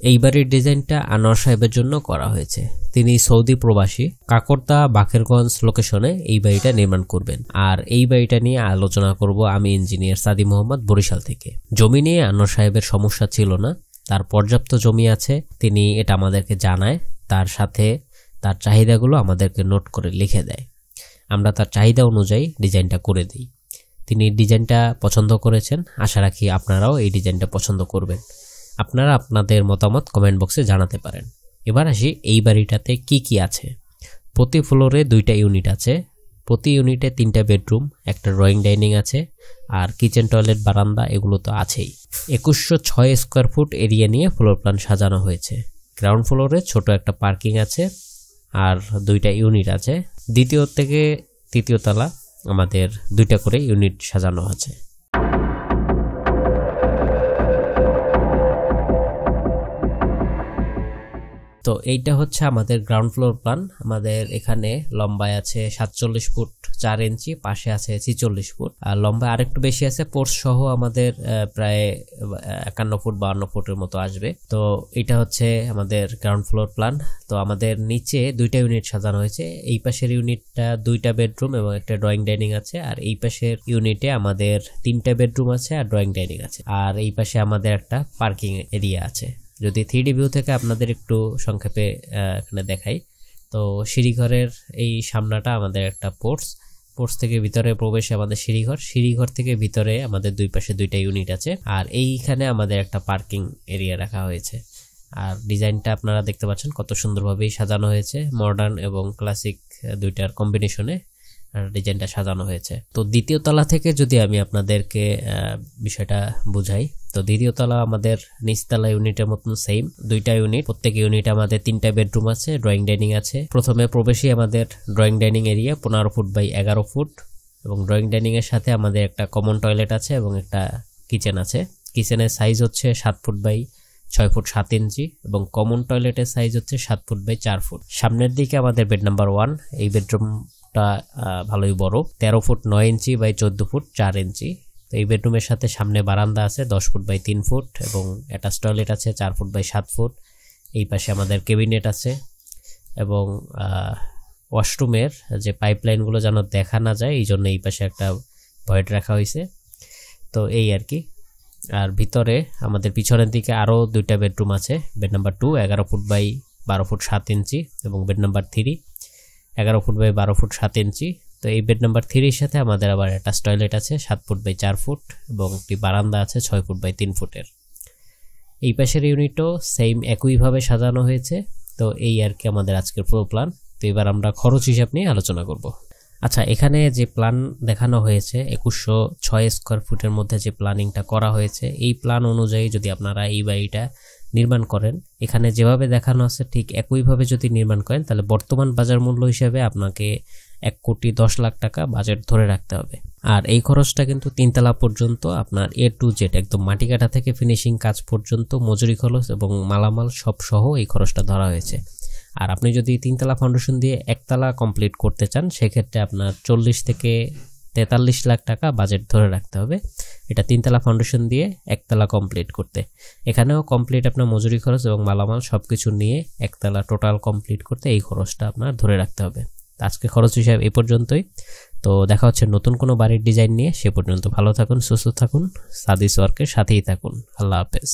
এই বাড়ির ডিজাইনটা আনোয়ার সাহেবের জন্য করা হয়েছে। তিনি সৌদি প্রবাসী, কাকরদা বাকেরগঞ্জ লোকেশনে এই বাড়িটা নির্মাণ করবেন। আর এই বাড়িটা নিয়ে আলোচনা করব আমি, ইঞ্জিনিয়ার সাদি মোহাম্মদ, বরিশাল থেকে। জমি নিয়ে আনোয়ার সাহেবের সমস্যা ছিল না, তার পর্যাপ্ত জমি আছে, তিনি এটা আমাদেরকে জানায়। তার সাথে তার চাহিদাগুলো আমাদেরকে নোট করে লিখে দেয়, আমরা তার চাহিদা অনুযায়ী ডিজাইনটা করে দিই। তিনি ডিজাইনটা পছন্দ করেছেন, আশা রাখি আপনারাও এই ডিজাইনটা পছন্দ করবেন। আপনারা আপনাদের মতামত কমেন্ট বক্সে জানাতে পারেন। এবার আসি এই বাড়িটাতে কি কি আছে। প্রতি ফ্লোরে 2টা ইউনিট আছে, প্রতি ইউনিটে 3টা বেডরুম, একটা ড্রয়িং ডাইনিং আছে, আর কিচেন, টয়লেট, বারান্দা এগুলো তো আছেই। 2106 স্কোয়ার ফুট এরিয়া নিয়ে ফ্লোর প্ল্যান সাজানো হয়েছে। গ্রাউন্ড ফ্লোরে ছোট একটা পার্কিং আছে আর 2টা ইউনিট আছে। দ্বিতীয় থেকে তৃতীয় তলা আমাদের 2টা করে ইউনিট সাজানো আছে। তো এইটা হচ্ছে আমাদের গ্রাউন্ড ফ্লোর প্ল্যান। আমাদের এখানে লম্বায় আছে 47 ফুট 4 ইঞ্চি, পাশে আছে 46 ফুট, আর লম্বায় আরেকটু বেশি আছে। পোর্স সহ আমাদের প্রায় 51 ফুট 52 ফুটের মতো আসবে। তো এটা হচ্ছে আমাদের গ্রাউন্ড ফ্লোর প্ল্যান। তো আমাদের নিচে 2টা ইউনিট সাজানো হয়েছে। এই পাশের ইউনিটটা 2টা বেডরুম এবং একটা ড্রয়িং ডাইনিং আছে, আর এই পাশের ইউনিটে আমাদের 3টা বেডরুম আছে আর ড্রয়িং ডাইনিং আছে, আর এই পাশে আমাদের একটা পার্কিং এরিয়া আছে। যদি 3D ভিউ থেকে আপনাদের একটু সংক্ষেপে এখানে দেখাই, তো সিঁড়িঘরের এই সামনাটা আমাদের একটা পোর্টস থেকে ভিতরে প্রবেশে আমাদের সিঁড়িঘর থেকে ভিতরে আমাদের 2 পাশে 2টা ইউনিট আছে, আর এইখানে আমাদের একটা পার্কিং এরিয়া রাখা হয়েছে। আর ডিজাইনটা আপনারা দেখতে পাচ্ছেন কত সুন্দরভাবেই সাজানো হয়েছে, মডার্ন এবং ক্লাসিক 2টার কম্বিনেশনে ডিজাইনটা সাজানো হয়েছে। তো দ্বিতীয় তলা থেকে যদি আমি আপনাদেরকে বিষয়টা বুঝাই, তো দ্বিতীয় তলা আমাদের নিচতলা ইউনিটের মতন সেম 2টা ইউনিট, প্রত্যেক ইউনিটে আমাদের 3টা বেডরুম আছে, ড্রয়িং ডাইনিং আছে। প্রথমে প্রবেশই আমাদের drawing dining area 15 foot by 11 foot, এবং ড্রয়িং ডাইনিং এর সাথে আমাদের একটা কমন টয়লেট আছে এবং একটা কিচেন আছে। কিচেনের সাইজ হচ্ছে 7 ফুট বাই 6 ফুট 7 ইঞ্চি, এবং কমন টয়লেটের সাইজ হচ্ছে 7 ফুট বাই 4 ফুট। সামনের দিকে আমাদের বেড নাম্বার 1, এই বেডরুমটা ভালোই বড়, 13 ফুট 9 ইঞ্চি বাই 14 ফুট 4 ইঞ্চি। তো এই বেডরুমের সাথে সামনে বারান্দা আছে 10 ফুট বাই 3 ফুট, এবং অ্যাটাচ টয়লেট আছে 4 ফুট বাই 7 ফুট। এই পাশে আমাদের ক্যাবিনেট আছে, এবং ওয়াশরুমের যে পাইপলাইনগুলো যেন দেখা না যায় এই জন্য এই পাশে একটা ভয়েড রাখা হয়েছে। তো এই আর কি। আর ভিতরে আমাদের পিছনের দিকে আরও 2টা বেডরুম আছে। Bed number 2 11 foot by 12 foot 7 inch, এবং bed number 3 11 foot by 12 foot 7 inch. তো এই বেড নাম্বার 3 সাথে আমাদের আবার অ্যাটাচ টয়লেট আছে 7 ফুট বাই 4 ফুট, এবং একটি বারান্দা আছে 6 ফুট বাই 3 ফুটের। এই পাশের ইউনিটও সেম একইভাবে সাজানো হয়েছে। তো এই আর কি আমাদের আজকের ফ্লোর প্ল্যান। তো এবার আমরা খরচ হিসাব নিয়ে আলোচনা করব। আচ্ছা, এখানে যে প্ল্যান দেখানো হয়েছে 2106 স্কোয়ার ফুটের মধ্যে যে প্ল্যানিংটা করা হয়েছে, এই প্ল্যান অনুযায়ী যদি আপনারা এই বাড়িটা নির্মাণ করেন, এখানে যেভাবে দেখানো আছে ঠিক একইভাবে যদি নির্মাণ করেন, তাহলে বর্তমান বাজার মূল্য হিসেবে আপনাকে 1,10,00,000 টাকা বাজেট ধরে রাখতে হবে। আর এই খরচটা কিন্তু 3 তলা পর্যন্ত আপনার A to Z একদম মাটি কাটা থেকে ফিনিশিং কাজ পর্যন্ত মজুরি খরচ এবং মালামাল সব সহ এই খরচটা ধরা হয়েছে। আর আপনি যদি 3 তলা ফাউন্ডেশন দিয়ে 1 তলা কমপ্লিট করতে চান, সেক্ষেত্রে আপনার 40 থেকে 43 লাখ টাকা বাজেট ধরে রাখতে হবে। এটা 3 তলা ফাউন্ডেশন দিয়ে 1 তলা কমপ্লিট করতে। এখানেও কমপ্লিট আপনার মজুরি খরচ এবং মালামাল সবকিছু নিয়ে 1 তলা টোটাল কমপ্লিট করতে এই খরচটা আপনার ধরে রাখতে হবে। আজকে খরচ হিসাব এই পর্যন্তই। তো দেখা হচ্ছে নতুন কোনো বাড়ির ডিজাইন নিয়ে। সে পর্যন্ত ভালো থাকুন, সুস্থ থাকুন, সাদিস ওয়ার্কের সাথেই থাকুন। আল্লাহ হাফেজ।